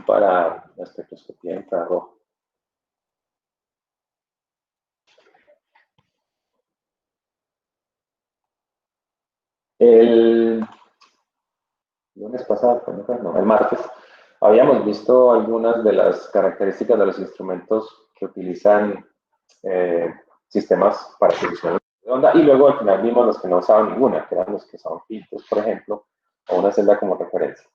para la espectroscopía infrarroja. El lunes pasado, no, el martes, habíamos visto algunas de las características de los instrumentos que utilizan sistemas para solucionar de onda, y luego al final vimos los que no usaban ninguna, que eran los que usaban filtros, por ejemplo, o una celda como referencia.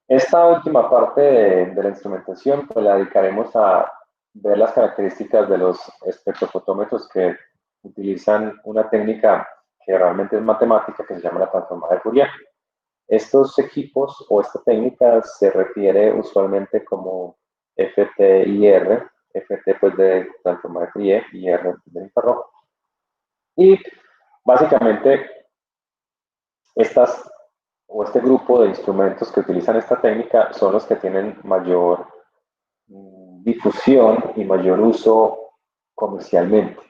Esta última parte de la instrumentación pues la dedicaremos a ver las características de los espectrofotómetros que utilizan una técnica que realmente es matemática, que se llama la transformada de Fourier. Estos equipos o esta técnica se refiere usualmente como FTIR, FT pues de transformada de Fourier y R de infrarrojo. Y básicamente este grupo de instrumentos que utilizan esta técnica son los que tienen mayor difusión y mayor uso comercialmente.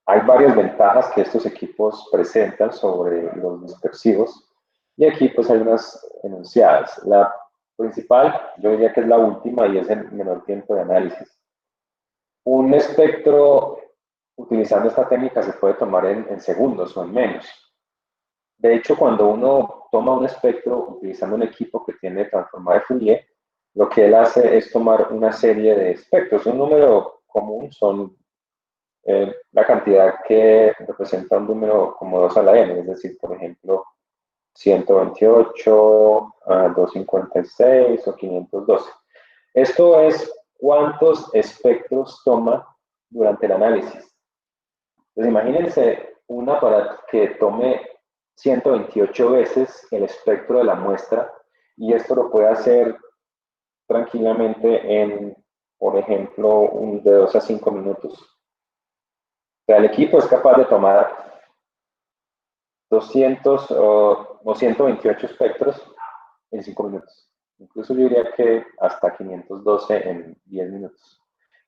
Hay varias ventajas que estos equipos presentan sobre los dispersivos, y aquí pues hay unas enunciadas. La principal, yo diría que es la última, y es el menor tiempo de análisis. Un espectro utilizando esta técnica se puede tomar en segundos o en menos. De hecho, cuando uno toma un espectro utilizando un equipo que tiene transformada de Fourier, lo que él hace es tomar una serie de espectros. Un número común son la cantidad que representa un número como 2 a la n, es decir, por ejemplo, 128, 256 o 512. Esto es cuántos espectros toma durante el análisis. Entonces, imagínense un aparato que tome 128 veces el espectro de la muestra, y esto lo puede hacer tranquilamente en, por ejemplo, de 2 a 5 minutos. O sea, el equipo es capaz de tomar 200 o 128 espectros en 5 minutos. Incluso yo diría que hasta 512 en 10 minutos.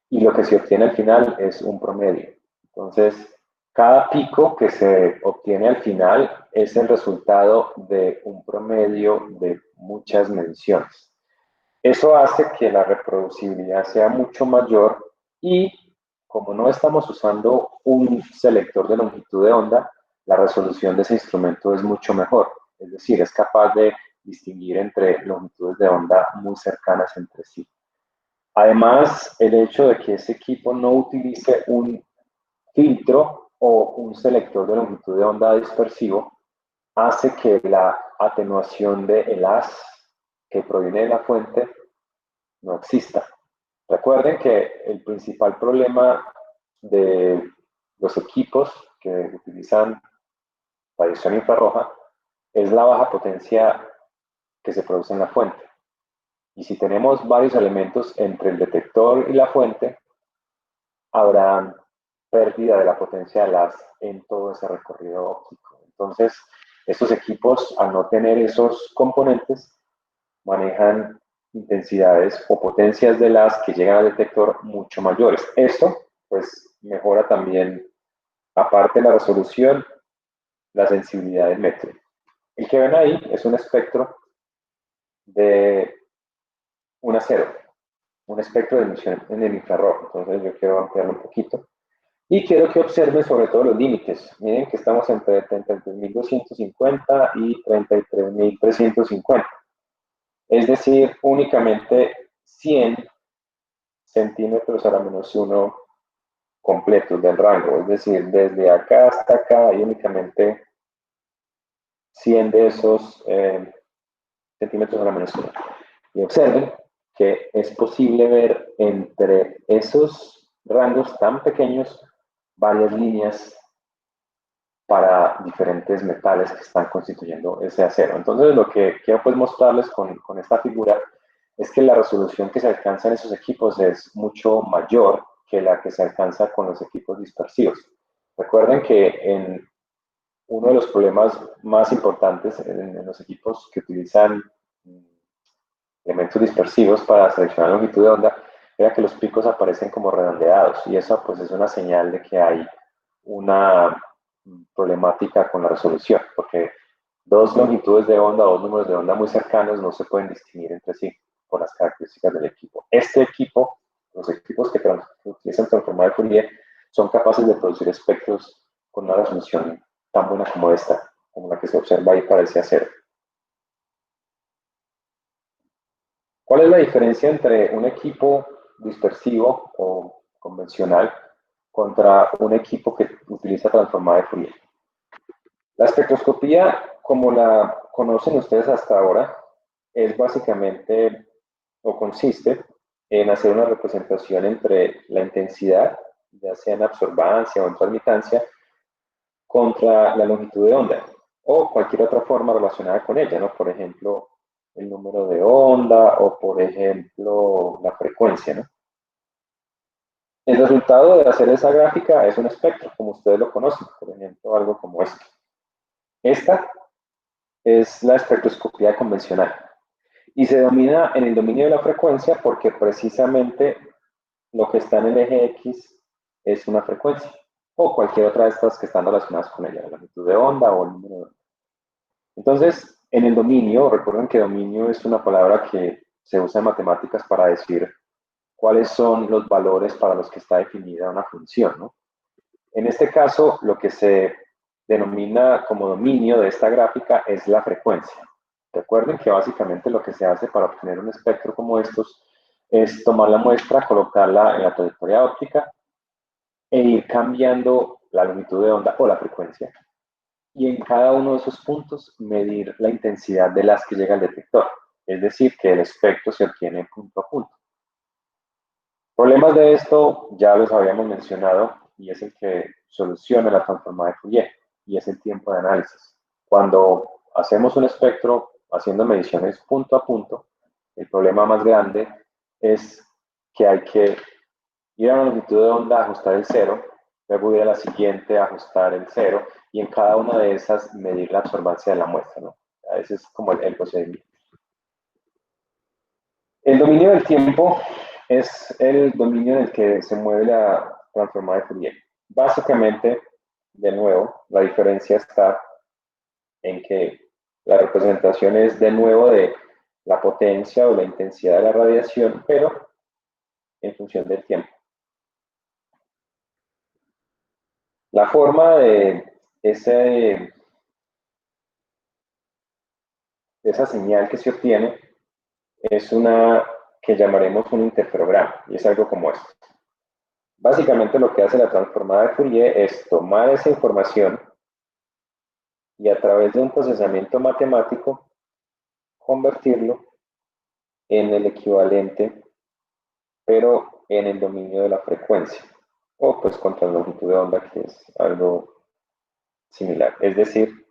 Y lo que se obtiene al final es un promedio. Entonces, cada pico que se obtiene al final es el resultado de un promedio de muchas mediciones. Eso hace que la reproducibilidad sea mucho mayor, y como no estamos usando un selector de longitud de onda, la resolución de ese instrumento es mucho mejor. Es decir, es capaz de distinguir entre longitudes de onda muy cercanas entre sí. Además, el hecho de que ese equipo no utilice un filtro o un selector de longitud de onda dispersivo hace que la atenuación del haz que proviene de la fuente no exista. Recuerden que el principal problema de los equipos que utilizan radiación infrarroja es la baja potencia que se produce en la fuente. Y si tenemos varios elementos entre el detector y la fuente, habrá pérdida de la potencia del haz en todo ese recorrido óptico. Entonces, estos equipos, al no tener esos componentes, manejan intensidades o potencias del haz que llegan al detector mucho mayores. Esto, pues, mejora también, aparte de la resolución, la sensibilidad del método. El que ven ahí es un espectro de un acero, un espectro de emisión en el infrarrojo. Entonces yo quiero ampliarlo un poquito. Y quiero que observen sobre todo los límites. Miren que estamos entre 33.250 y 33.350. Es decir, únicamente 100 centímetros a la menos 1 completos del rango. Es decir, desde acá hasta acá hay únicamente 100 de esos centímetros a la menos 1. Y observen que es posible ver entre esos rangos tan pequeños varias líneas para diferentes metales que están constituyendo ese acero. Entonces, lo que quiero pues mostrarles con esta figura es que la resolución que se alcanza en esos equipos es mucho mayor que la que se alcanza con los equipos dispersivos. Recuerden que en uno de los problemas más importantes en los equipos que utilizan elementos dispersivos para seleccionar longitud de onda era que los picos aparecen como redondeados, y eso pues es una señal de que hay una problemática con la resolución, porque dos longitudes de onda o dos números de onda muy cercanos no se pueden distinguir entre sí, por las características del equipo. Este equipo, los equipos que utilizan transformador de Fourier, son capaces de producir espectros con una resolución tan buena como esta, como la que se observa ahí parece cero. ¿Cuál es la diferencia entre un equipo dispersivo o convencional contra un equipo que utiliza transformada de Fourier? La espectroscopía, como la conocen ustedes hasta ahora, es básicamente o consiste en hacer una representación entre la intensidad, ya sea en absorbancia o en transmitancia, contra la longitud de onda o cualquier otra forma relacionada con ella, ¿no? Por ejemplo, el número de onda o, por ejemplo, la frecuencia, ¿no? El resultado de hacer esa gráfica es un espectro, como ustedes lo conocen, por ejemplo, algo como este. Esta es la espectroscopía convencional y se domina en el dominio de la frecuencia porque precisamente lo que está en el eje X es una frecuencia o cualquier otra de estas que están relacionadas con ella, la longitud de onda o el número de onda. Entonces, en el dominio, recuerden que dominio es una palabra que se usa en matemáticas para decir cuáles son los valores para los que está definida una función, ¿no? En este caso, lo que se denomina como dominio de esta gráfica es la frecuencia. Recuerden que básicamente lo que se hace para obtener un espectro como estos es tomar la muestra, colocarla en la trayectoria óptica e ir cambiando la longitud de onda o la frecuencia. Y en cada uno de esos puntos medir la intensidad de las que llega al detector. Es decir, que el espectro se obtiene punto a punto. Problemas de esto ya los habíamos mencionado y es el que soluciona la transformada de Fourier y es el tiempo de análisis. Cuando hacemos un espectro haciendo mediciones punto a punto, el problema más grande es que hay que ir a una longitud de onda, ajustar el cero, luego ir a la siguiente, ajustar el cero y en cada una de esas medir la absorbancia de la muestra, ¿no? Ese es como el procedimiento. El dominio del tiempo es el dominio en el que se mueve la transformada de Fourier. Básicamente, de nuevo, la diferencia está en que la representación es de nuevo de la potencia o la intensidad de la radiación, pero en función del tiempo. La forma de esa señal que se obtiene es una que llamaremos un interferograma, y es algo como esto. Básicamente lo que hace la transformada de Fourier es tomar esa información y a través de un procesamiento matemático convertirlo en el equivalente, pero en el dominio de la frecuencia, o pues contra la longitud de onda, que es algo similar. Es decir,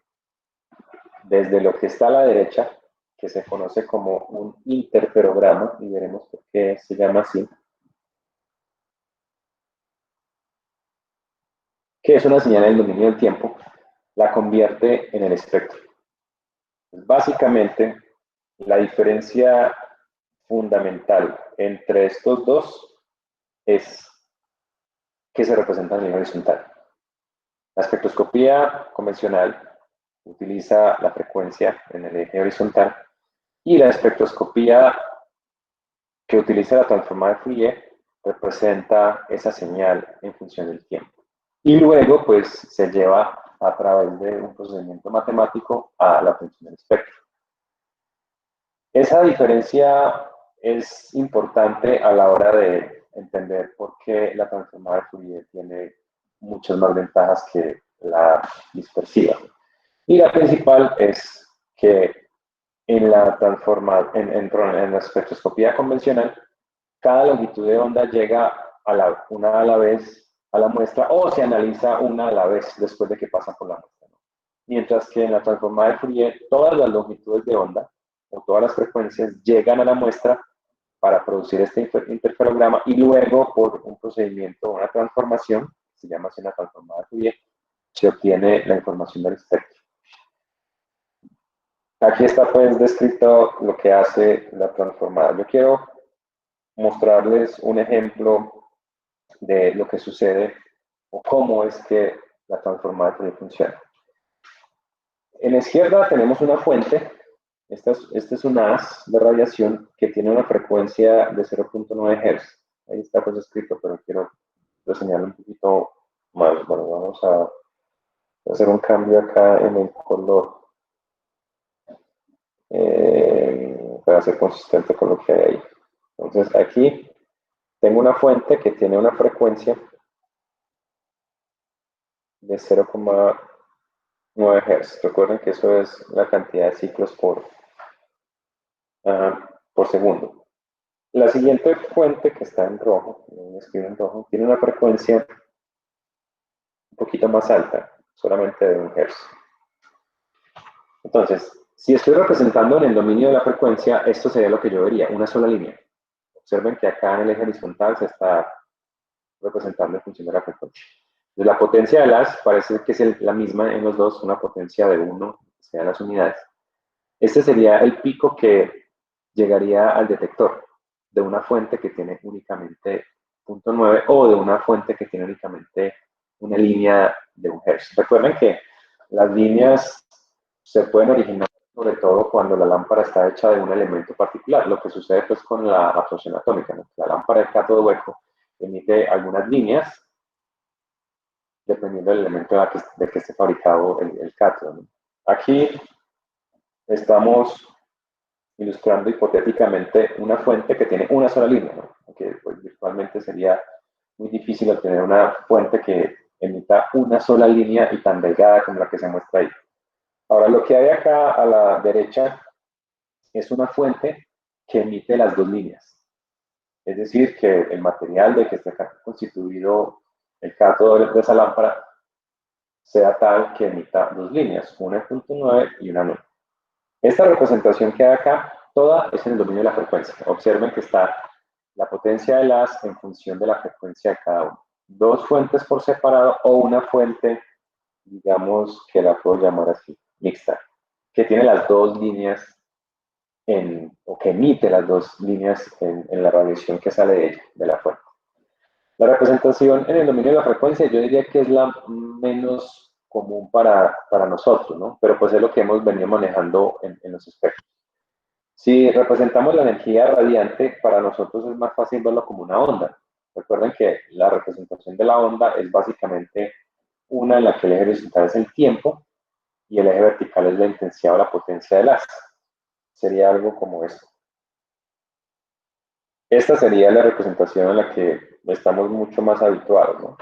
desde lo que está a la derecha, que se conoce como un interferograma, y veremos por qué se llama así, que es una señal del dominio del tiempo, la convierte en el espectro. Básicamente, la diferencia fundamental entre estos dos es que se representa a nivel horizontal. La espectroscopía convencional utiliza la frecuencia en el eje horizontal y la espectroscopía que utiliza la transformada de Fourier representa esa señal en función del tiempo. Y luego, pues, se lleva a través de un procedimiento matemático a la función del espectro. Esa diferencia es importante a la hora de entender por qué la transformada de Fourier tiene muchas más ventajas que la dispersiva. Y la principal es que en la espectroscopía convencional, cada longitud de onda llega una a la vez a la muestra o se analiza una a la vez después de que pasa por la muestra, ¿no? Mientras que en la transformada de Fourier, todas las longitudes de onda o todas las frecuencias llegan a la muestra para producir este interferograma y luego por un procedimiento, una transformación, se llama así una transformada de Fourier, se obtiene la información del espectro. Aquí está pues descrito lo que hace la transformada. Yo quiero mostrarles un ejemplo de lo que sucede o cómo es que la transformada de Fourier funciona. En la izquierda tenemos una fuente Este es un haz de radiación que tiene una frecuencia de 0.9 Hz. Ahí está pues escrito, pero quiero reseñarlo un poquito más. Bueno, vamos a hacer un cambio acá en el color para ser consistente con lo que hay ahí. Entonces aquí tengo una fuente que tiene una frecuencia de 0.9 Hz. Recuerden que eso es la cantidad de ciclos por segundo. La siguiente fuente que está en rojo, escribo en rojo, tiene una frecuencia un poquito más alta, solamente de 1 Hz. Entonces, si estoy representando en el dominio de la frecuencia, esto sería lo que yo vería, una sola línea. Observen que acá en el eje horizontal se está representando en función de la frecuencia. Entonces, la potencia de las parece que es la misma en los dos, una potencia de 1, sean las unidades. Este sería el pico que llegaría al detector de una fuente que tiene únicamente 0.9 o de una fuente que tiene únicamente una línea de 1 Hz. Recuerden que las líneas se pueden originar sobre todo cuando la lámpara está hecha de un elemento particular, lo que sucede pues con la absorción atómica, ¿no? La lámpara de cátodo hueco emite algunas líneas dependiendo del elemento de que esté fabricado el cátodo, ¿no? Aquí estamos ilustrando hipotéticamente una fuente que tiene una sola línea, ¿no? Aunque pues, virtualmente sería muy difícil obtener una fuente que emita una sola línea y tan delgada como la que se muestra ahí. Ahora, lo que hay acá a la derecha es una fuente que emite las dos líneas. Es decir, que el material de que está constituido el cátodo de esa lámpara sea tal que emita dos líneas, una en punto 9 y una 9. Esta representación que hay acá, toda es en el dominio de la frecuencia. Observen que está la potencia de las en función de la frecuencia de cada uno. Dos fuentes por separado o una fuente, digamos que la puedo llamar así, mixta, que tiene las dos líneas o que emite las dos líneas en la radiación que sale de ella, de la fuente. La representación en el dominio de la frecuencia yo diría que es la menos común para nosotros, ¿no? Pero pues es lo que hemos venido manejando en los espectros. Si representamos la energía radiante, para nosotros es más fácil verlo como una onda. Recuerden que la representación de la onda es básicamente una en la que el eje horizontal es el tiempo y el eje vertical es la intensidad o la potencia del haz. Sería algo como esto. Esta sería la representación en la que estamos mucho más habituados, ¿no?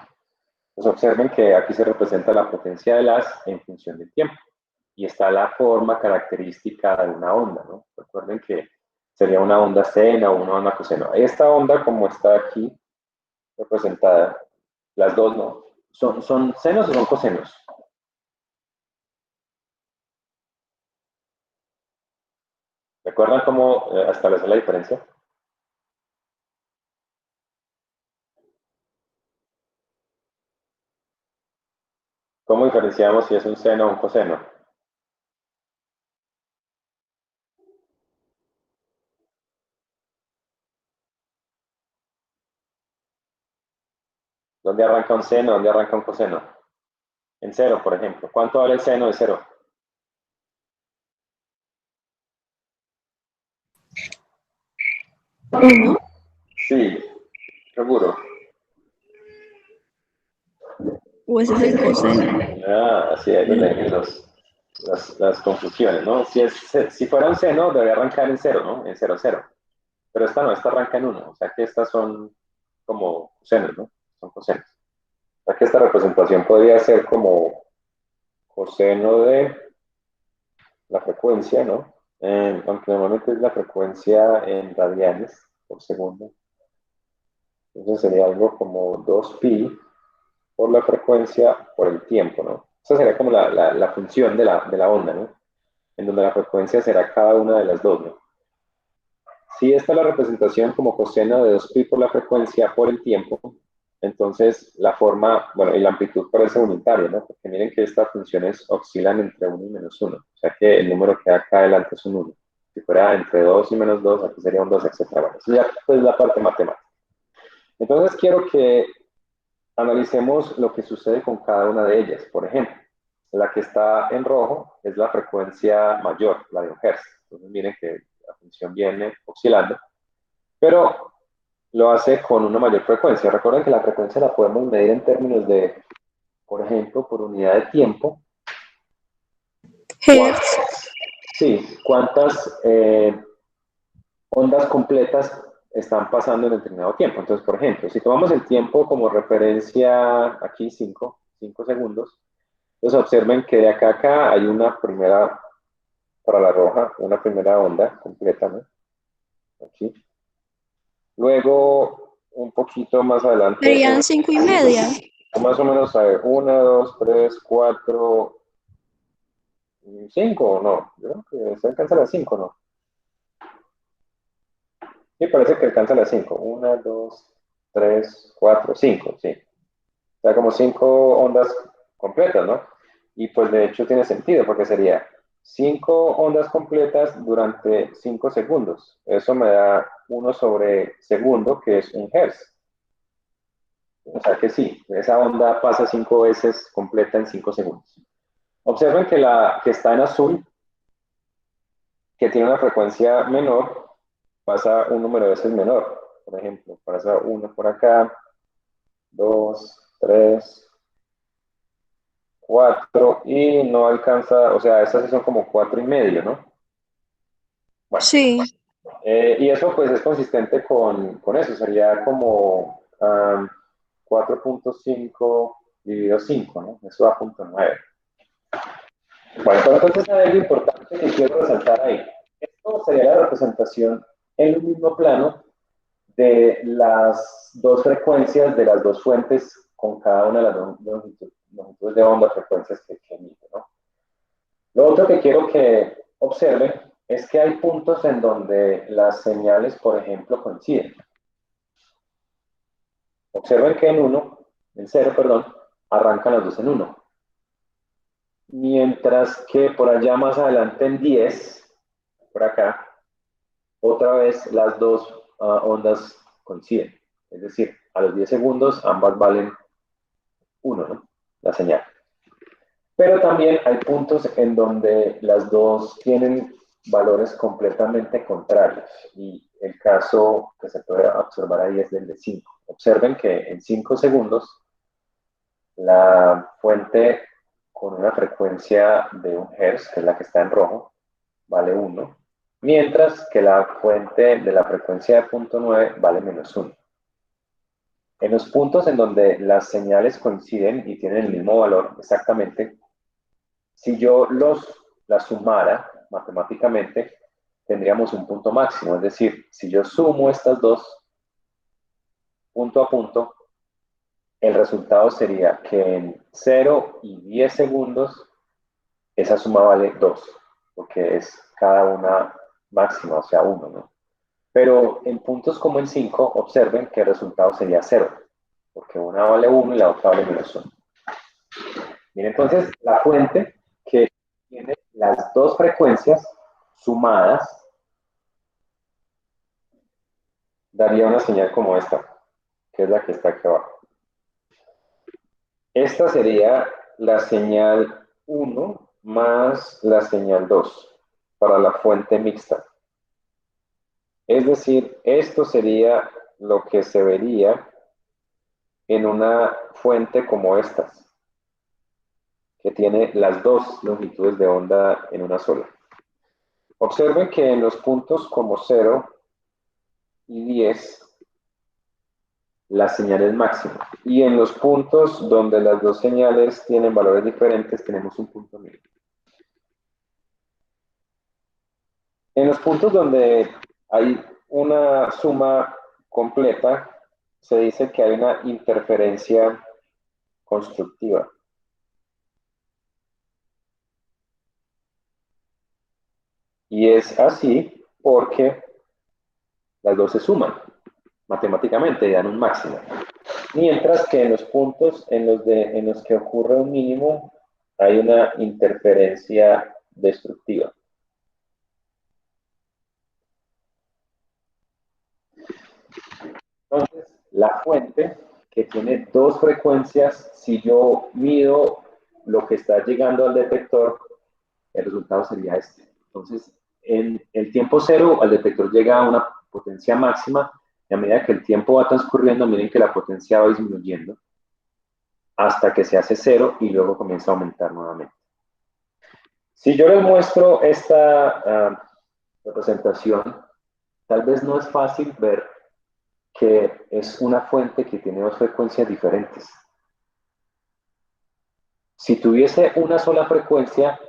Pues observen que aquí se representa la potencia del haz en función del tiempo. Y está la forma característica de una onda, ¿no? Recuerden que sería una onda seno o una onda coseno. Esta onda, como está aquí representada, las dos no. ¿Son senos o son cosenos? ¿Recuerdan cómo establecer la diferencia? ¿Cómo diferenciamos si es un seno o un coseno? ¿Dónde arranca un seno? ¿Dónde arranca un coseno? En cero, por ejemplo. ¿Cuánto vale el seno de cero? Uno. Sí, seguro. O ese es el coseno. Ah, sí, ahí donde vienen las confusiones, ¿no? Si fuera un seno, debe arrancar en cero, ¿no? En cero, cero. Pero esta no, esta arranca en uno. O sea que estas son como cosenos, ¿no? Son cosenos. O sea que esta representación podría ser como coseno de la frecuencia, ¿no? Aunque normalmente es la frecuencia en radianes por segundo. Entonces sería algo como 2pi por la frecuencia por el tiempo, ¿no? Esa sería como la función de la onda, ¿no? En donde la frecuencia será cada una de las dos, ¿no? Si esta es la representación como coseno de 2pi por la frecuencia por el tiempo, entonces la forma, bueno, y la amplitud parece unitaria, ¿no? Porque miren que estas funciones oscilan entre 1 y -1. O sea que el número que hay acá adelante es un 1. Si fuera entre 2 y -2, aquí sería un 2, etcétera. Bueno, eso ya es la parte matemática. Entonces quiero que analicemos lo que sucede con cada una de ellas. Por ejemplo, la que está en rojo es la frecuencia mayor, la de 1 Hz. Entonces miren que la función viene oscilando, pero lo hace con una mayor frecuencia. Recuerden que la frecuencia la podemos medir en términos de, por ejemplo, por unidad de tiempo. Hertz. Sí, cuántas ondas completas están pasando en determinado tiempo. Entonces, por ejemplo, si tomamos el tiempo como referencia aquí 5 segundos, entonces observen que de acá a acá hay una primera, para la roja, una primera onda completa, ¿no? Aquí. Luego, un poquito más adelante, Serían 5:30. más o menos, a ver, 1, 2, 3, 4, 5, ¿no? Yo creo que se alcanza a las 5, ¿no? Sí, parece que alcanza a las 5. 1, 2, 3, 4, 5, sí. O sea, como 5 ondas completas, ¿no? Y pues de hecho tiene sentido, porque sería 5 ondas completas durante 5 segundos. Eso me da 1 sobre segundo, que es un hertz. O sea que sí, esa onda pasa 5 veces completa en 5 segundos. Observen que la que está en azul, que tiene una frecuencia menor, pasa un número de veces menor. Por ejemplo, pasa 1 por acá, 2, 3, 4 y no alcanza, o sea, estas sí son como 4,5, ¿no? Bueno, Sí. y eso pues es consistente con eso, sería como 4,5 dividido 5, ¿no? Eso da 0,9. Bueno, pero entonces hay algo importante que quiero resaltar ahí. Esto sería la representación en un mismo plano de las dos frecuencias de las dos fuentes con cada una de las longitudes de onda, frecuencias que emite, ¿no? Lo otro que quiero que observen es que hay puntos en donde las señales, por ejemplo, coinciden. Observen que en 0, perdón, arrancan las dos en 1. Mientras que por allá más adelante en 10, por acá, otra vez las dos ondas coinciden. Es decir, a los 10 segundos ambas valen 1, ¿no? La señal. Pero también hay puntos en donde las dos tienen valores completamente contrarios. Y el caso que se puede observar ahí es el de 5. Observen que en 5 segundos la fuente con una frecuencia de 1 Hz, que es la que está en rojo, vale 1, mientras que la fuente de la frecuencia de 0,9 vale -1. En los puntos en donde las señales coinciden y tienen el mismo valor exactamente, si yo las sumara matemáticamente, tendríamos un punto máximo. Es decir, si yo sumo estas dos punto a punto, el resultado sería que en 0 y 10 segundos esa suma vale 2, porque es cada una máxima, o sea, 1, ¿no? Pero en puntos como en 5, observen que el resultado sería 0, porque una vale 1 y la otra vale -1. Miren, entonces, la fuente que tiene las dos frecuencias sumadas daría una señal como esta, que es la que está aquí abajo. Esta sería la señal 1 más la señal 2 para la fuente mixta. Es decir, esto sería lo que se vería en una fuente como estas, que tiene las dos longitudes de onda en una sola. Observen que en los puntos como 0 y 10, la señal es máxima. Y en los puntos donde las dos señales tienen valores diferentes, tenemos un punto mínimo. En los puntos donde hay una suma completa, se dice que hay una interferencia constructiva. Y es así porque las dos se suman matemáticamente y dan un máximo. Mientras que en los puntos en los que ocurre un mínimo, hay una interferencia destructiva. Entonces, la fuente que tiene dos frecuencias, si yo mido lo que está llegando al detector, el resultado sería este. Entonces, en el tiempo cero al detector llega a una potencia máxima y a medida que el tiempo va transcurriendo, miren que la potencia va disminuyendo hasta que se hace cero y luego comienza a aumentar nuevamente. Si yo les muestro esta representación, tal vez no es fácil ver que es una fuente que tiene dos frecuencias diferentes. Si tuviese una sola frecuencia,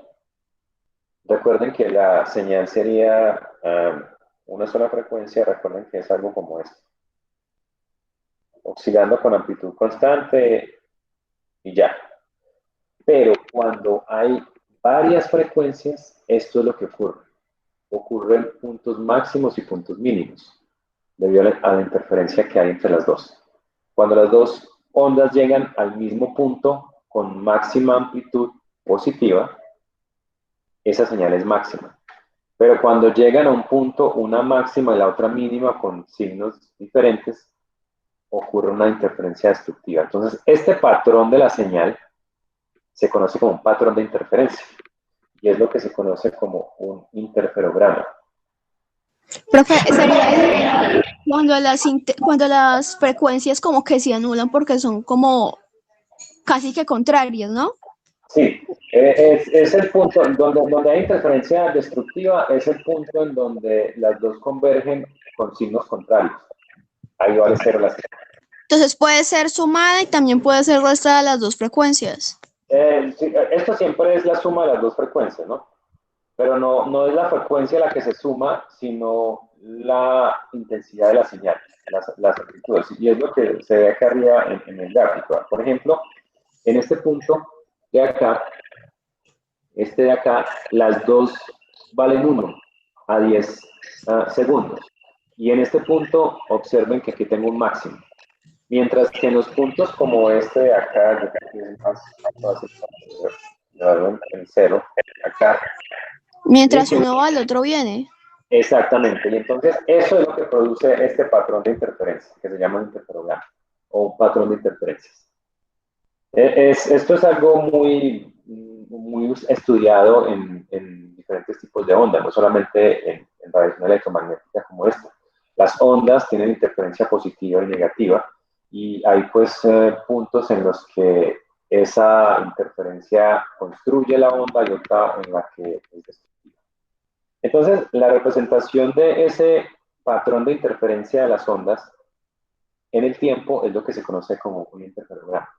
recuerden que la señal sería una sola frecuencia, recuerden que es algo como esto. Oscilando con amplitud constante y ya. Pero cuando hay varias frecuencias, esto es lo que ocurre. Ocurren puntos máximos y puntos mínimos, debido a la interferencia que hay entre las dos. Cuando las dos ondas llegan al mismo punto con máxima amplitud positiva, esa señal es máxima. Pero cuando llegan a un punto, una máxima y la otra mínima con signos diferentes, ocurre una interferencia destructiva. Entonces, este patrón de la señal se conoce como un patrón de interferencia y es lo que se conoce como un interferograma. Profe, sería cuando las frecuencias como que se anulan porque son como casi que contrarias, ¿no? Sí, es el punto donde hay interferencia destructiva, es el punto en donde las dos convergen con signos contrarios. Ahí vale cero la señal. Entonces puede ser sumada y también puede ser restada las dos frecuencias. Sí, esto siempre es la suma de las dos frecuencias, ¿no? Pero no es la frecuencia la que se suma, sino la intensidad de la señal, las amplitudes. Y es lo que se ve acá arriba en el gráfico. Por ejemplo, en este punto de acá, este de acá, las dos valen 1 a 10 segundos. Y en este punto, observen que aquí tengo un máximo. Mientras que en los puntos como este de acá, yo creo que es más fácil llevarlo en cero, acá. Mientras uno va, el otro viene. Exactamente, y entonces eso es lo que produce este patrón de interferencia, que se llama un interferograma, o un patrón de interferencias. Esto es algo muy estudiado en diferentes tipos de ondas, no solamente en radiación electromagnética como esta. Las ondas tienen interferencia positiva y negativa, y hay pues puntos en los que esa interferencia construye la onda y otra en la que es destructiva. Entonces, la representación de ese patrón de interferencia de las ondas en el tiempo es lo que se conoce como un interferograma.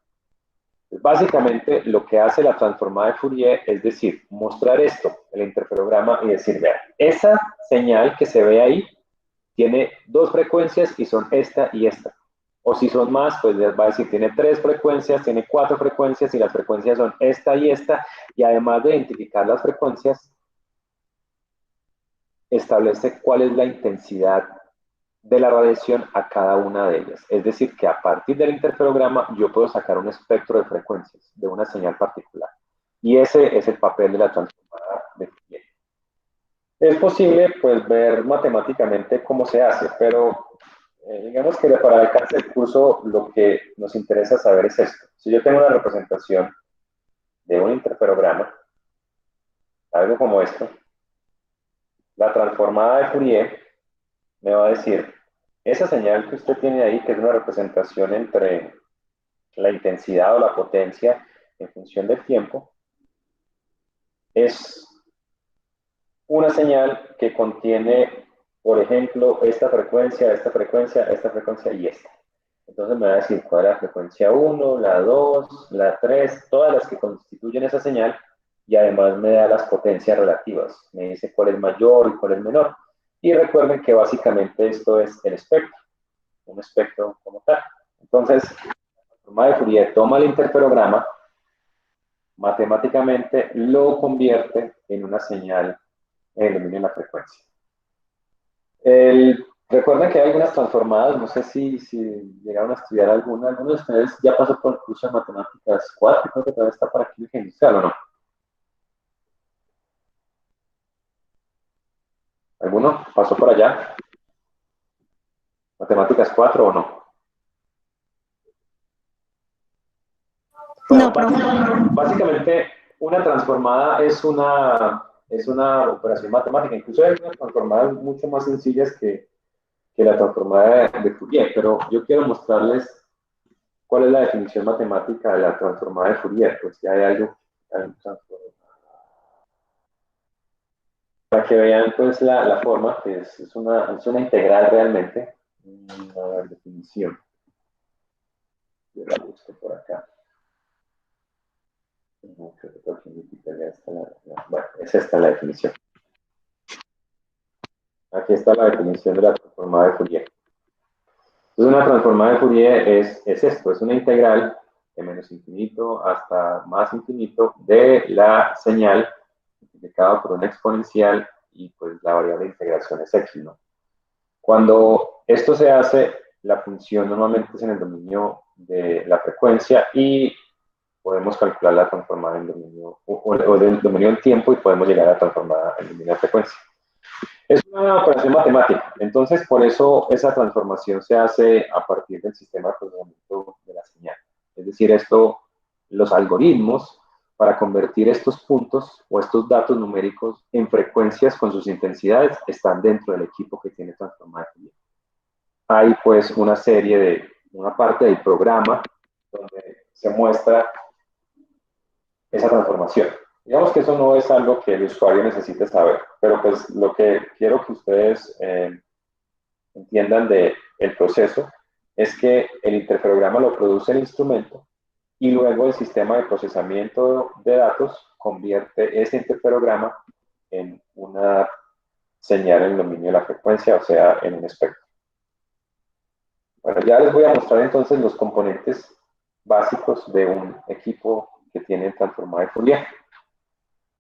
Básicamente, lo que hace la transformada de Fourier es decir, mostrar esto, el interferograma, y decir, vean, esa señal que se ve ahí tiene dos frecuencias y son esta y esta. O si son más, pues les va a decir, tiene tres frecuencias, tiene cuatro frecuencias y las frecuencias son esta y esta. Y además de identificar las frecuencias, establece cuál es la intensidad de la radiación a cada una de ellas. Es decir, que a partir del interferograma yo puedo sacar un espectro de frecuencias de una señal particular. Y ese es el papel de la transformada de Fourier. Es posible pues ver matemáticamente cómo se hace, pero digamos que para el alcance del curso lo que nos interesa saber es esto. Si yo tengo una representación de un interferograma, algo como esto, la transformada de Fourier me va a decir, esa señal que usted tiene ahí, que es una representación entre la intensidad o la potencia en función del tiempo, es una señal que contiene, por ejemplo, esta frecuencia, esta frecuencia, esta frecuencia y esta. Entonces me va a decir cuál es la frecuencia 1, la 2, la 3, todas las que constituyen esa señal, y además me da las potencias relativas. Me dice cuál es mayor y cuál es menor. Y recuerden que básicamente esto es el espectro, un espectro como tal. Entonces, la forma de Fourier toma el interferograma, matemáticamente lo convierte en una señal eliminen la frecuencia. Recuerden que hay algunas transformadas, no sé si llegaron a estudiar alguna. ¿Alguno de ustedes ya pasó por el curso de matemáticas 4? Creo que todavía está para química industrial, ¿o no? ¿Alguno pasó por allá? ¿Matemáticas 4 o no? Bueno, No, profe. básicamente una transformada es es una operación matemática. Incluso hay unas transformadas mucho más sencillas que la transformada de Fourier, pero yo quiero mostrarles cuál es la definición matemática de la transformada de Fourier, pues si hay algo para que vean pues la forma, que es una integral realmente. A ver, definición. Yo la busco por acá. No, creo que tengo que indicar ya está bueno, es esta la definición. Aquí está la definición de la transformada de Fourier. Entonces, una transformada de Fourier es esto, es una integral de menos infinito hasta más infinito de la señal multiplicada por una exponencial y pues la variable de integración es x, ¿no? Cuando esto se hace, la función normalmente es en el dominio de la frecuencia y podemos calcular la transformada en dominio, o del dominio del tiempo y podemos llegar a la transformada en dominio de frecuencia. Es una operación matemática, entonces por eso esa transformación se hace a partir del sistema de procesamiento de la señal. Es decir, los algoritmos para convertir estos puntos o estos datos numéricos en frecuencias con sus intensidades están dentro del equipo que tiene transformada. Hay pues una parte del programa donde se muestra esa transformación. Digamos que eso no es algo que el usuario necesite saber, pero pues lo que quiero que ustedes entiendan del proceso es que el interferograma lo produce el instrumento y luego el sistema de procesamiento de datos convierte ese interferograma en una señal en el dominio de la frecuencia, o sea, en un espectro. Bueno, ya les voy a mostrar entonces los componentes básicos de un equipo que tiene transformada de Fourier.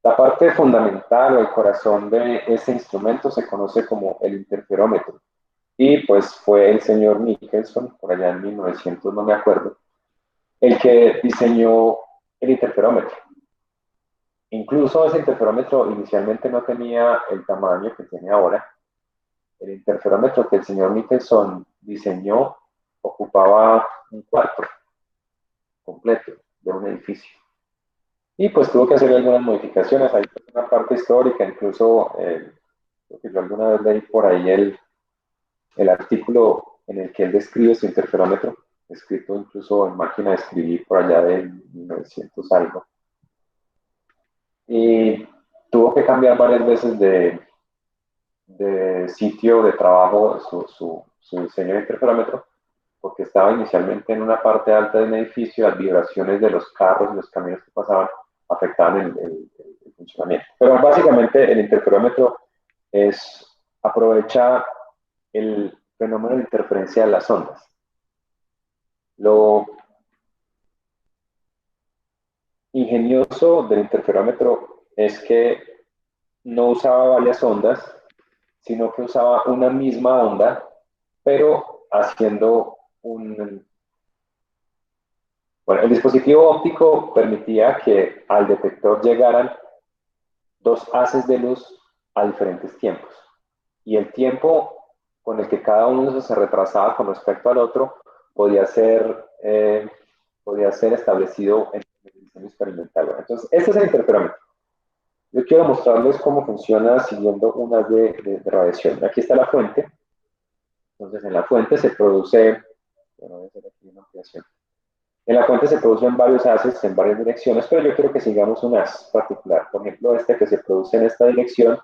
La parte fundamental o el corazón de este instrumento se conoce como el interferómetro. Y pues fue el señor Michelson, por allá en 1900, no me acuerdo, el que diseñó el interferómetro. Incluso ese interferómetro inicialmente no tenía el tamaño que tiene ahora. El interferómetro que el señor Michelson diseñó ocupaba un cuarto completo de un edificio. Y pues tuvo que hacer algunas modificaciones. Hay una parte histórica, incluso creo que yo alguna vez leí por ahí el artículo en el que él describe su interferómetro, escrito incluso en máquina de escribir por allá de 1900 algo. Y tuvo que cambiar varias veces de sitio de trabajo su diseño de interferómetro, porque estaba inicialmente en una parte alta del edificio, las vibraciones de los carros y los camiones que pasaban afectaban el funcionamiento. Pero básicamente el interferómetro aprovecha el fenómeno de interferencia de las ondas. Lo ingenioso del interferómetro es que no usaba varias ondas, sino que usaba una misma onda, pero haciendo Bueno, el dispositivo óptico permitía que al detector llegaran dos haces de luz a diferentes tiempos. Y el tiempo con el que cada uno se retrasaba con respecto al otro podía ser, podía ser establecido en el diseño experimental. Entonces, este es el interferómetro. Yo quiero mostrarles cómo funciona siguiendo una de radiación. Aquí está la fuente. Entonces, en la fuente se produce, bueno, voy a hacer aquí una ampliación. En la fuente se producen varios haces en varias direcciones, pero yo quiero que sigamos un haz particular. Por ejemplo, este que se produce en esta dirección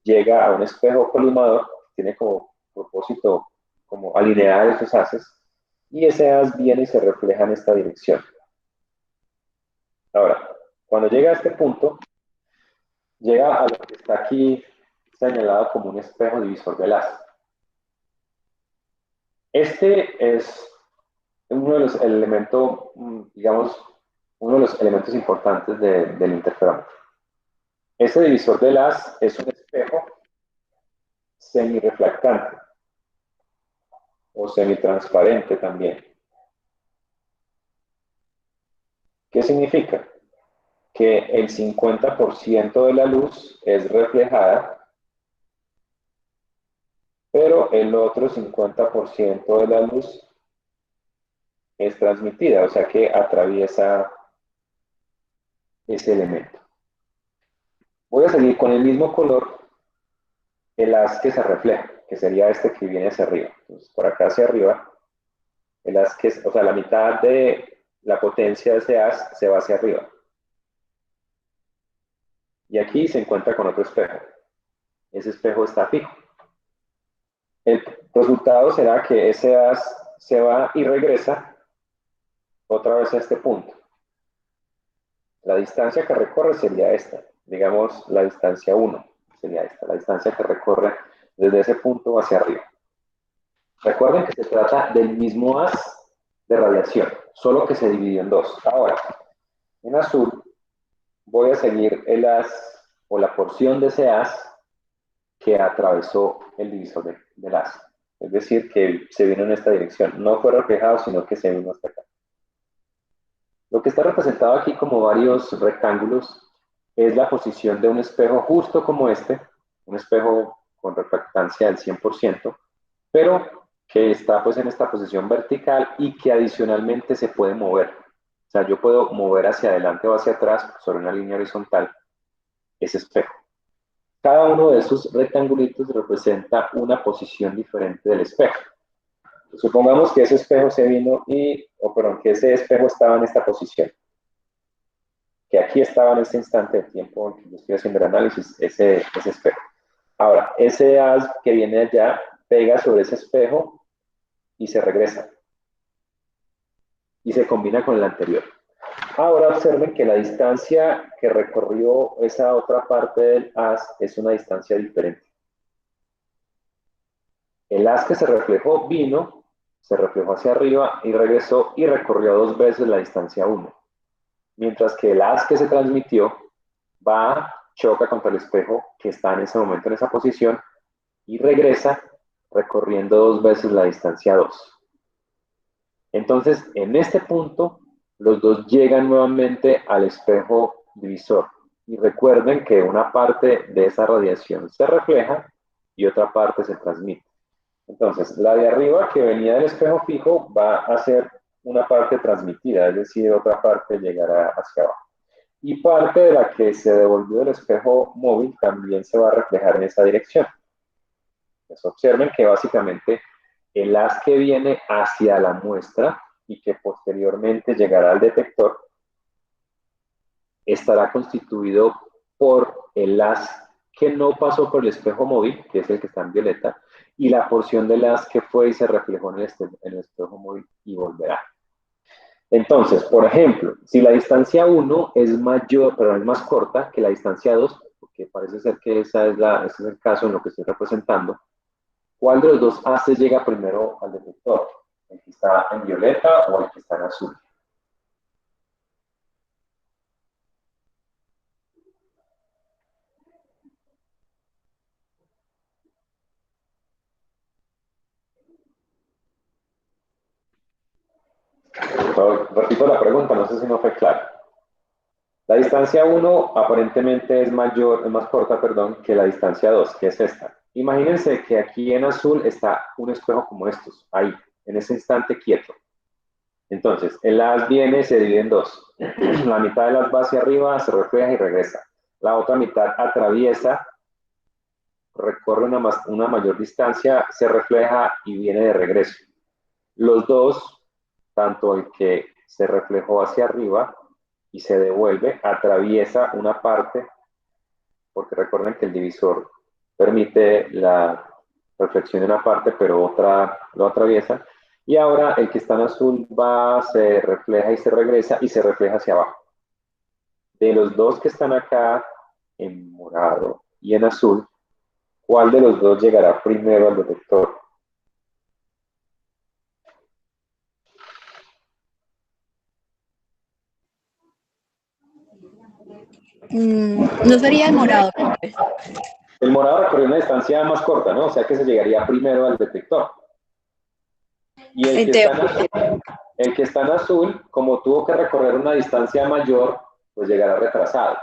llega a un espejo colimador, tiene como propósito como alinear esos haces, y ese haz viene y se refleja en esta dirección. Ahora, cuando llega a este punto, llega a lo que está aquí señalado como un espejo divisor del haz. Este es uno de los elementos, digamos, uno de los elementos importantes del interferómetro. Este divisor del haz es un espejo semirreflectante o semitransparente también. ¿Qué significa? Que el 50% de la luz es reflejada, pero el otro 50% de la luz es transmitida, o sea que atraviesa ese elemento. Voy a seguir con el mismo color el haz que se refleja, que sería este que viene hacia arriba. Entonces, por acá hacia arriba, el haz que es, o sea, la mitad de la potencia de ese haz se va hacia arriba. Y aquí se encuentra con otro espejo. Ese espejo está fijo. El resultado será que ese haz se va y regresa otra vez a este punto. La distancia que recorre sería esta, digamos la distancia 1, sería esta, la distancia que recorre desde ese punto hacia arriba. Recuerden que se trata del mismo haz de radiación, solo que se dividió en dos. Ahora, en azul voy a seguir el haz o la porción de ese haz que atravesó el divisor del haz. Es decir, que se vino en esta dirección. No fue reflejado, sino que se vino hasta acá. Lo que está representado aquí como varios rectángulos es la posición de un espejo justo como este, un espejo con refractancia del 100%, pero que está pues en esta posición vertical y que adicionalmente se puede mover. O sea, yo puedo mover hacia adelante o hacia atrás sobre una línea horizontal ese espejo. Cada uno de esos rectangulitos representa una posición diferente del espejo. Supongamos que ese espejo se vino que ese espejo estaba en esta posición. Que aquí estaba en este instante de tiempo en que yo estoy haciendo el análisis, ese espejo. Ahora, ese haz que viene allá pega sobre ese espejo y se regresa. Y se combina con el anterior. Ahora observen que la distancia que recorrió esa otra parte del haz es una distancia diferente. El haz que se reflejó vino, se reflejó hacia arriba y regresó y recorrió dos veces la distancia 1. Mientras que el haz que se transmitió va, choca contra el espejo que está en ese momento en esa posición y regresa recorriendo dos veces la distancia 2. Entonces, en este punto, los dos llegan nuevamente al espejo divisor. Y recuerden que una parte de esa radiación se refleja y otra parte se transmite. Entonces, la de arriba que venía del espejo fijo va a ser una parte transmitida, es decir, otra parte llegará hacia abajo. Y parte de la que se devolvió del espejo móvil también se va a reflejar en esa dirección. Pues observen que básicamente el haz que viene hacia la muestra y que posteriormente llegará al detector estará constituido por el haz que no pasó por el espejo móvil, que es el que está en violeta, y la porción del haz que fue y se reflejó en el espejo móvil y volverá. Entonces, por ejemplo, si la distancia 1 es mayor, pero es más corta que la distancia 2, porque parece ser que ese es el caso en lo que estoy representando, ¿cuál de los dos haces llega primero al detector? ¿El que está en violeta o el que está en azul? Repito la pregunta, no sé si no fue claro. La distancia 1 aparentemente es más corta, perdón, que la distancia 2, que es esta. Imagínense que aquí en azul está un espejo como estos, ahí, en ese instante quieto. Entonces, el haz viene, se divide en dos. La mitad del haz va hacia arriba, se refleja y regresa. La otra mitad atraviesa, recorre una mayor distancia, se refleja y viene de regreso. Los dos, tanto el que se reflejó hacia arriba y se devuelve, atraviesa una parte, porque recuerden que el divisor permite la reflexión de una parte, pero otra lo atraviesa. Y ahora el que está en azul va, se refleja y se regresa y se refleja hacia abajo. De los dos que están acá, en morado y en azul, ¿cuál de los dos llegará primero al detector? No sería el morado. El morado recorrió una distancia más corta, ¿no? O sea que se llegaría primero al detector. Y el que está en azul, como tuvo que recorrer una distancia mayor, pues llegará retrasado.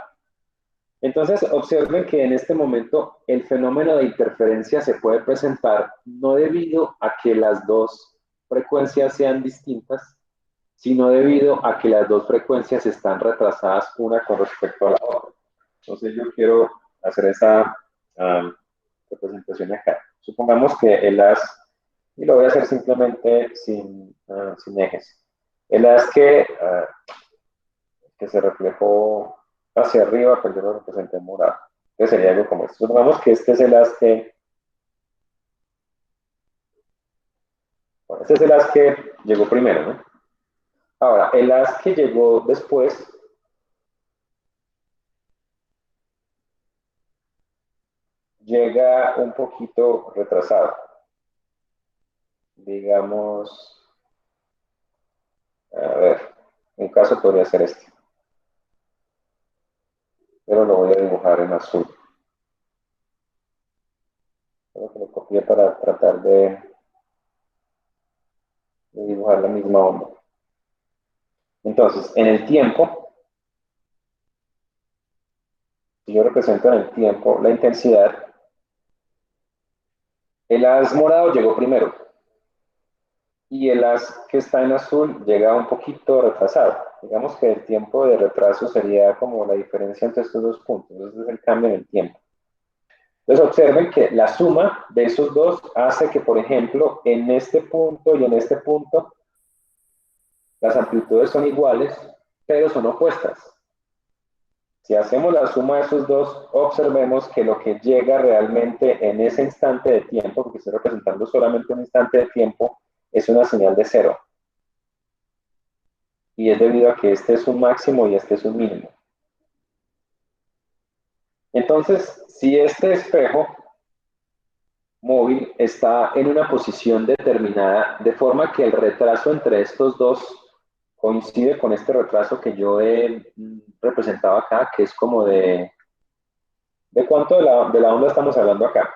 Entonces, observen que en este momento el fenómeno de interferencia se puede presentar no debido a que las dos frecuencias sean distintas, sino debido a que las dos frecuencias están retrasadas una con respecto a la otra. Entonces yo quiero hacer esa representación acá. Supongamos que el haz, y lo voy a hacer simplemente sin ejes. El haz que se reflejó hacia arriba, pero yo lo representé en morado. Entonces sería algo como esto. Supongamos que este es el haz que, bueno, este es el haz que llegó primero, ¿no? Ahora, el haz que llegó después llega un poquito retrasado. Digamos, a ver, un caso podría ser este, pero lo voy a dibujar en azul. Creo que lo copié para tratar de dibujar la misma onda. Entonces, en el tiempo, si yo represento en el tiempo la intensidad, el haz morado llegó primero y el haz que está en azul llega un poquito retrasado. Digamos que el tiempo de retraso sería como la diferencia entre estos dos puntos. Ese es el cambio en el tiempo. Entonces observen que la suma de esos dos hace que, por ejemplo, en este punto y en este punto, las amplitudes son iguales, pero son opuestas. Si hacemos la suma de esos dos, observemos que lo que llega realmente en ese instante de tiempo, porque estoy representando solamente un instante de tiempo, es una señal de cero. Y es debido a que este es un máximo y este es un mínimo. Entonces, si este espejo móvil está en una posición determinada, de forma que el retraso entre estos dos coincide con este retraso que yo he representado acá, que es como ¿de cuánto de la onda estamos hablando acá?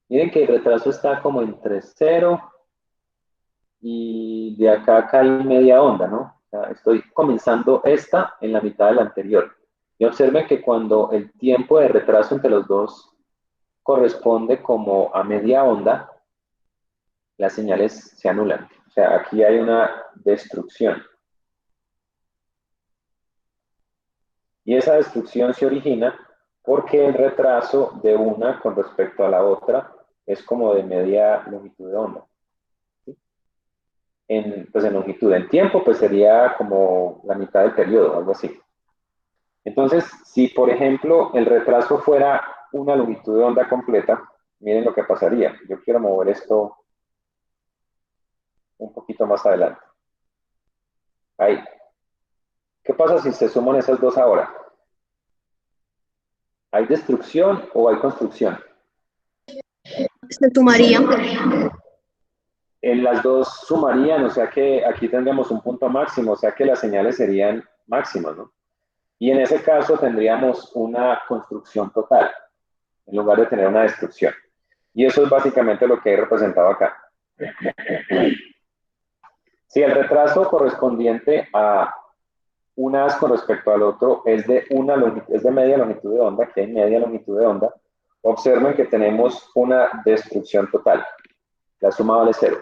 Miren que el retraso está como entre 0 y de acá a acá hay media onda, ¿no? O sea, estoy comenzando esta en la mitad de la anterior. Y observen que cuando el tiempo de retraso entre los dos corresponde como a media onda, las señales se anulan. O sea, aquí hay una destrucción. Y esa destrucción se origina porque el retraso de una con respecto a la otra es como de media longitud de onda. ¿Sí? Pues en longitud, en tiempo, pues sería como la mitad del periodo, algo así. Entonces, si por ejemplo el retraso fuera una longitud de onda completa, miren lo que pasaría. Yo quiero mover esto un poquito más adelante. Ahí. ¿Qué pasa si se suman esas dos ahora? ¿Hay destrucción o hay construcción? Se sumaría. En las dos sumarían, o sea que aquí tendríamos un punto máximo, o sea que las señales serían máximas, ¿no? Y en ese caso tendríamos una construcción total, en lugar de tener una destrucción. Y eso es básicamente lo que he representado acá. Si el retraso correspondiente a un haz con respecto al otro es es de media longitud de onda, que hay media longitud de onda, observen que tenemos una destrucción total. La suma vale cero.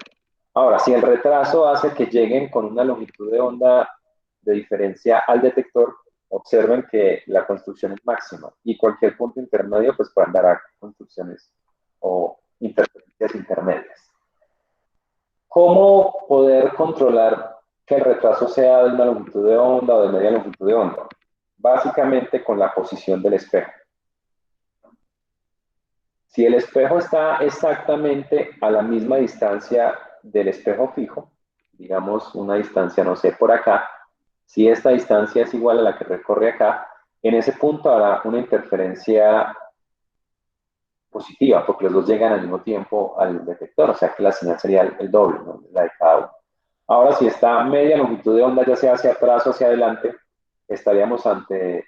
Ahora, si el retraso hace que lleguen con una longitud de onda de diferencia al detector, observen que la construcción es máxima y cualquier punto intermedio pues pueden dar a construcciones o interferencias intermedias. ¿Cómo poder controlar que el retraso sea de una longitud de onda o de media longitud de onda? Básicamente con la posición del espejo. Si el espejo está exactamente a la misma distancia del espejo fijo, digamos una distancia, no sé, por acá, si esta distancia es igual a la que recorre acá, en ese punto habrá una interferencia positiva, porque los dos llegan al mismo tiempo al detector, o sea que la señal sería el doble, ¿no? La de cada uno. Ahora, si está media longitud de onda, ya sea hacia atrás o hacia adelante, estaríamos ante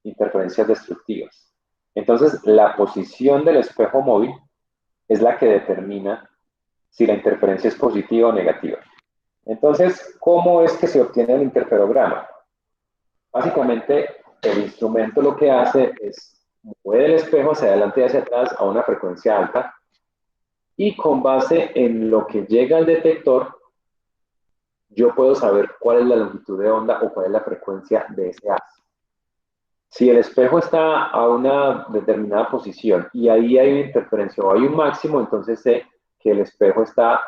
interferencias destructivas. Entonces, la posición del espejo móvil es la que determina si la interferencia es positiva o negativa. Entonces, ¿cómo es que se obtiene el interferograma? Básicamente, el instrumento lo que hace es mover el espejo hacia adelante y hacia atrás a una frecuencia alta y con base en lo que llega al detector, yo puedo saber cuál es la longitud de onda o cuál es la frecuencia de ese haz. Si el espejo está a una determinada posición y ahí hay una interferencia o hay un máximo, entonces sé que el espejo está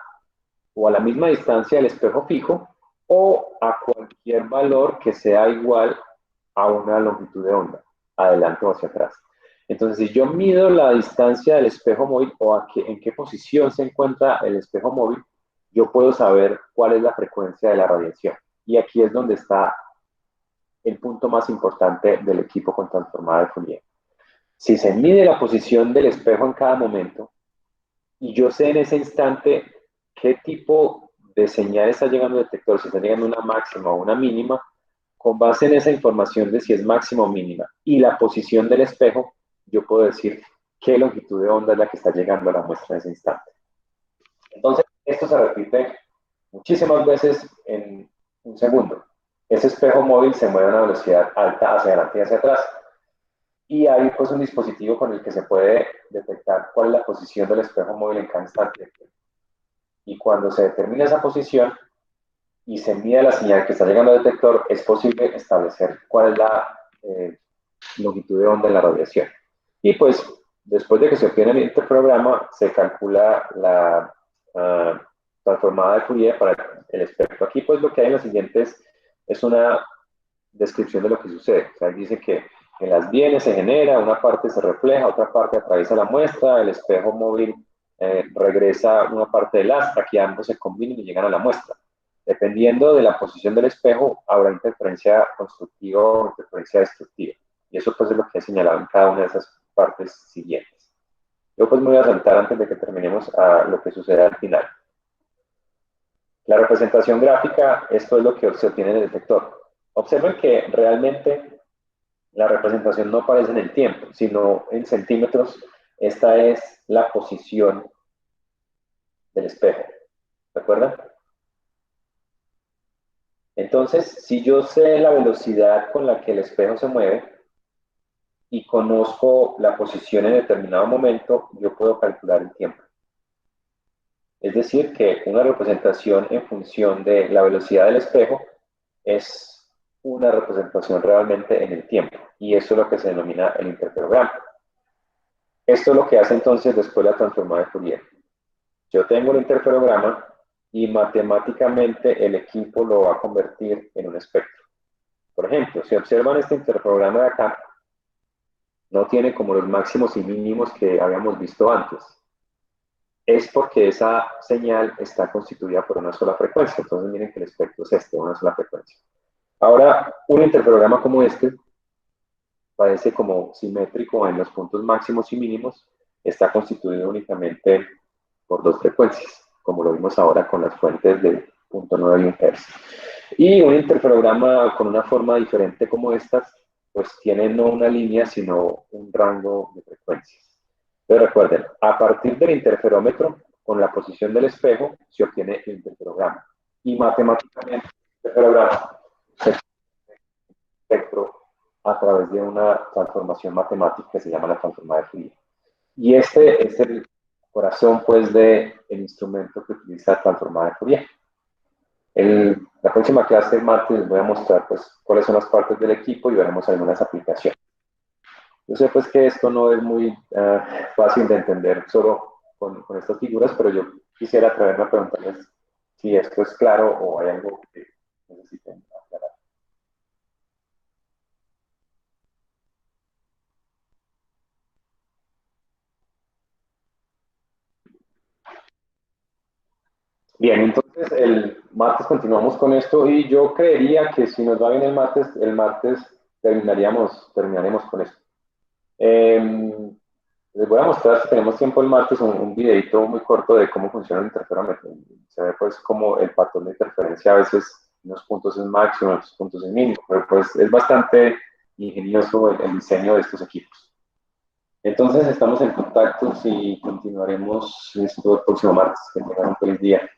o a la misma distancia del espejo fijo o a cualquier valor que sea igual a una longitud de onda, adelante o hacia atrás. Entonces, si yo mido la distancia del espejo móvil o en qué posición se encuentra el espejo móvil, yo puedo saber cuál es la frecuencia de la radiación. Y aquí es donde está el punto más importante del equipo con transformada de Fourier. Si se mide la posición del espejo en cada momento y yo sé en ese instante qué tipo de señal está llegando al detector, si está llegando una máxima o una mínima, con base en esa información de si es máxima o mínima y la posición del espejo, yo puedo decir qué longitud de onda es la que está llegando a la muestra en ese instante. Entonces, esto se repite muchísimas veces en un segundo. Ese espejo móvil se mueve a una velocidad alta hacia adelante y hacia atrás. Y hay pues un dispositivo con el que se puede detectar cuál es la posición del espejo móvil en cada instante. Y cuando se determina esa posición y se mide la señal que está llegando al detector, es posible establecer cuál es la longitud de onda en la radiación. Y pues después de que se obtiene el interprograma, se calcula la transformada de Fourier para el espectro. Aquí pues lo que hay en los siguientes es una descripción de lo que sucede. O sea, dice que en las bienes se genera, una parte se refleja, otra parte atraviesa la muestra, el espejo móvil regresa una parte del astra, que ambos se combinan y llegan a la muestra. Dependiendo de la posición del espejo, habrá interferencia constructiva o interferencia destructiva. Y eso pues es lo que he señalado en cada una de esas partes siguientes. Yo pues me voy a saltar antes de que terminemos a lo que sucede al final. La representación gráfica, esto es lo que se obtiene en el detector. Observen que realmente la representación no aparece en el tiempo, sino en centímetros. Esta es la posición del espejo. ¿Recuerdan? Entonces, si yo sé la velocidad con la que el espejo se mueve y conozco la posición en determinado momento, yo puedo calcular el tiempo. Es decir, que una representación en función de la velocidad del espejo es una representación realmente en el tiempo. Y eso es lo que se denomina el interferograma. Esto es lo que hace entonces después la transformada de Fourier. Yo tengo un interferograma y matemáticamente el equipo lo va a convertir en un espectro. Por ejemplo, si observan este interferograma de acá, no tiene como los máximos y mínimos que habíamos visto antes. Es porque esa señal está constituida por una sola frecuencia. Entonces miren que el espectro es este, una sola frecuencia. Ahora, un interferograma como este parece como simétrico en los puntos máximos y mínimos, está constituido únicamente por dos frecuencias, como lo vimos ahora con las fuentes de 0.9 y 1 Hz. Y un interferograma con una forma diferente como estas, pues tiene no una línea, sino un rango de frecuencias. Pero recuerden, a partir del interferómetro, con la posición del espejo, se obtiene el interferograma. Y matemáticamente, el interferograma se espectro a través de una transformación matemática que se llama la transformada de Fourier. Y este es el corazón, pues, del instrumento que utiliza la transformada de Fourier. La próxima clase, el martes, les voy a mostrar, pues, cuáles son las partes del equipo y veremos algunas aplicaciones. Yo sé, pues, que esto no es muy fácil de entender solo con estas figuras, pero yo quisiera atreverme a preguntarles si esto es claro o hay algo que necesiten aclarar. Bien, entonces el martes continuamos con esto y yo creería que si nos va bien el martes terminaremos con esto. Les voy a mostrar, si tenemos tiempo el martes, un videito muy corto de cómo funciona el interferómetro. Se ve pues como el patrón de interferencia a veces en unos puntos es máximo, en otros puntos es mínimo, pero pues es bastante ingenioso el diseño de estos equipos. Entonces estamos en contacto y continuaremos esto el próximo martes. Que tengan un feliz día.